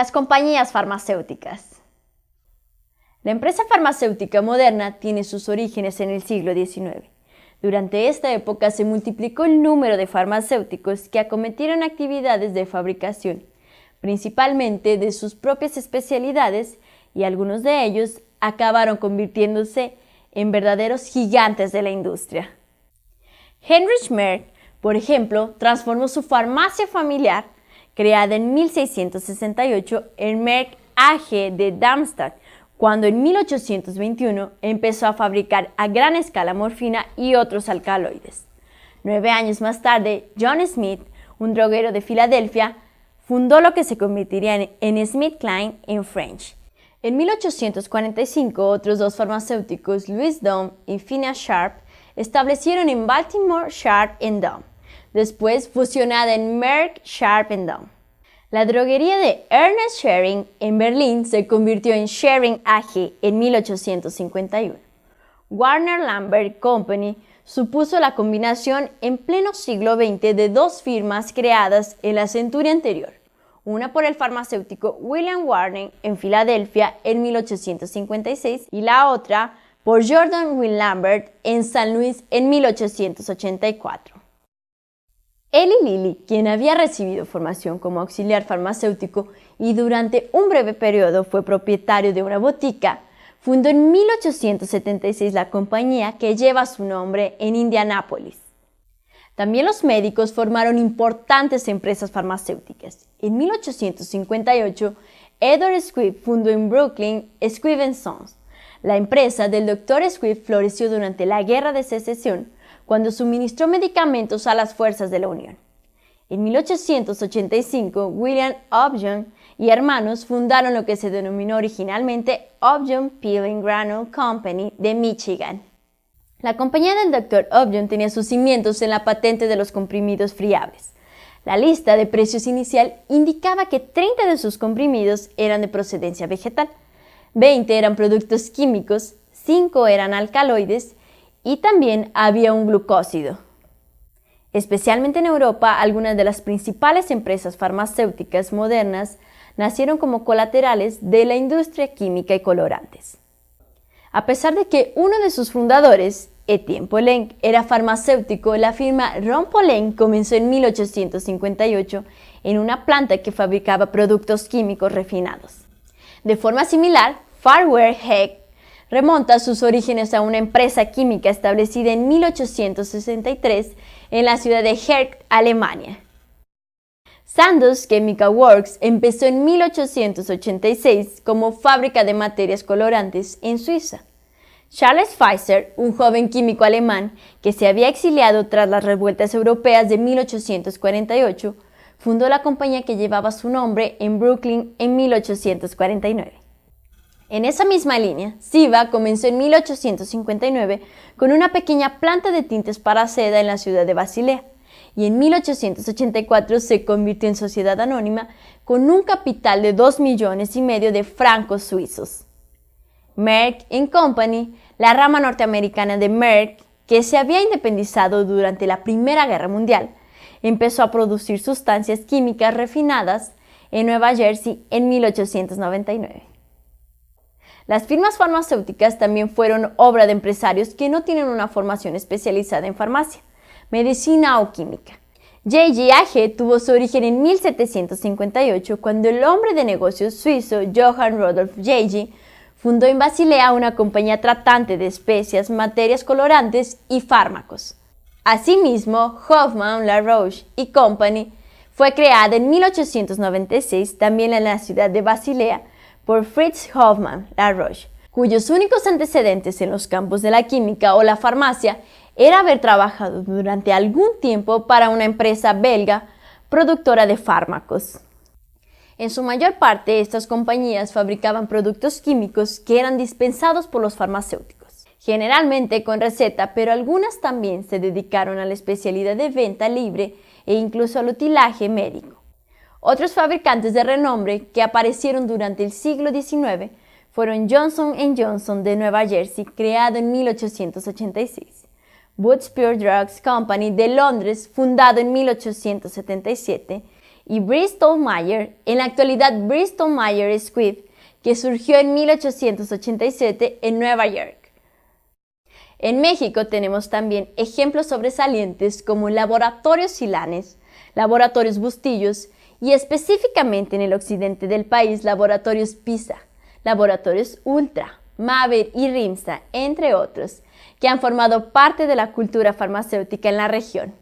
Las compañías farmacéuticas. La empresa farmacéutica moderna tiene sus orígenes en el siglo XIX. Durante esta época se multiplicó el número de farmacéuticos que acometieron actividades de fabricación, principalmente de sus propias especialidades, y algunos de ellos acabaron convirtiéndose en verdaderos gigantes de la industria. Heinrich Merck, por ejemplo, transformó su farmacia familiar, creada en 1668 en Merck AG de Darmstadt, cuando en 1821 empezó a fabricar a gran escala morfina y otros alcaloides. 9 años más tarde, John Smith, un droguero de Filadelfia, fundó lo que se convertiría en SmithKline en French. En 1845, otros dos farmacéuticos, Louis Dome y Phineas Sharp, establecieron en Baltimore Sharp & Dome, después fusionada en Merck Sharp & Dome. La droguería de Ernest Schering en Berlín se convirtió en Schering AG en 1851. Warner Lambert Company supuso la combinación en pleno siglo XX de dos firmas creadas en la centuria anterior, una por el farmacéutico William Warner en Filadelfia en 1856 y la otra por Jordan Will Lambert en San Luis en 1884. Eli Lilly, quien había recibido formación como auxiliar farmacéutico y durante un breve periodo fue propietario de una botica, fundó en 1876 la compañía que lleva su nombre en Indianápolis. También los médicos formaron importantes empresas farmacéuticas. En 1858, Edward Squibb fundó en Brooklyn Squibb & Sons. La empresa del Dr. Squibb floreció durante la Guerra de Secesión, cuando suministró medicamentos a las fuerzas de la Unión. En 1885, William Upjohn y hermanos fundaron lo que se denominó originalmente Upjohn Peeling Granule Company de Michigan. La compañía del Dr. Upjohn tenía sus cimientos en la patente de los comprimidos friables. La lista de precios inicial indicaba que 30 de sus comprimidos eran de procedencia vegetal, 20 eran productos químicos, 5 eran alcaloides y también había un glucósido. Especialmente en Europa, algunas de las principales empresas farmacéuticas modernas nacieron como colaterales de la industria química y colorantes. A pesar de que uno de sus fundadores, Etienne Poulenc, era farmacéutico, la firma Ron Poulenc comenzó en 1858 en una planta que fabricaba productos químicos refinados. De forma similar, Farwell Heck remonta sus orígenes a una empresa química establecida en 1863 en la ciudad de Herk, Alemania. Sandoz Chemical Works empezó en 1886 como fábrica de materias colorantes en Suiza. Charles Pfizer, un joven químico alemán que se había exiliado tras las revueltas europeas de 1848, fundó la compañía que llevaba su nombre en Brooklyn en 1849. En esa misma línea, Siva comenzó en 1859 con una pequeña planta de tintes para seda en la ciudad de Basilea y en 1884 se convirtió en sociedad anónima con un capital de 2,5 millones de francos suizos. Merck & Company, la rama norteamericana de Merck, que se había independizado durante la Primera Guerra Mundial, empezó a producir sustancias químicas refinadas en Nueva Jersey en 1899. Las firmas farmacéuticas también fueron obra de empresarios que no tienen una formación especializada en farmacia, medicina o química. J.G. AG tuvo su origen en 1758 cuando el hombre de negocios suizo Johann Rudolf J.G. fundó en Basilea una compañía tratante de especias, materias colorantes y fármacos. Asimismo, Hoffmann, La Roche y Company fue creada en 1896 también en la ciudad de Basilea por Fritz Hoffmann, La Roche, cuyos únicos antecedentes en los campos de la química o la farmacia era haber trabajado durante algún tiempo para una empresa belga productora de fármacos. En su mayor parte, estas compañías fabricaban productos químicos que eran dispensados por los farmacéuticos, generalmente con receta, pero algunas también se dedicaron a la especialidad de venta libre e incluso al utilaje médico. Otros fabricantes de renombre que aparecieron durante el siglo XIX fueron Johnson & Johnson de Nueva Jersey, creado en 1886, Boots Pure Drugs Company de Londres, fundado en 1877, y Bristol Myers, en la actualidad Bristol Myers Squibb, que surgió en 1887 en Nueva York. En México tenemos también ejemplos sobresalientes como Laboratorios Silanes, Laboratorios Bustillos y específicamente en el occidente del país Laboratorios PISA, Laboratorios Ultra, Maver y Rimsa, entre otros, que han formado parte de la cultura farmacéutica en la región.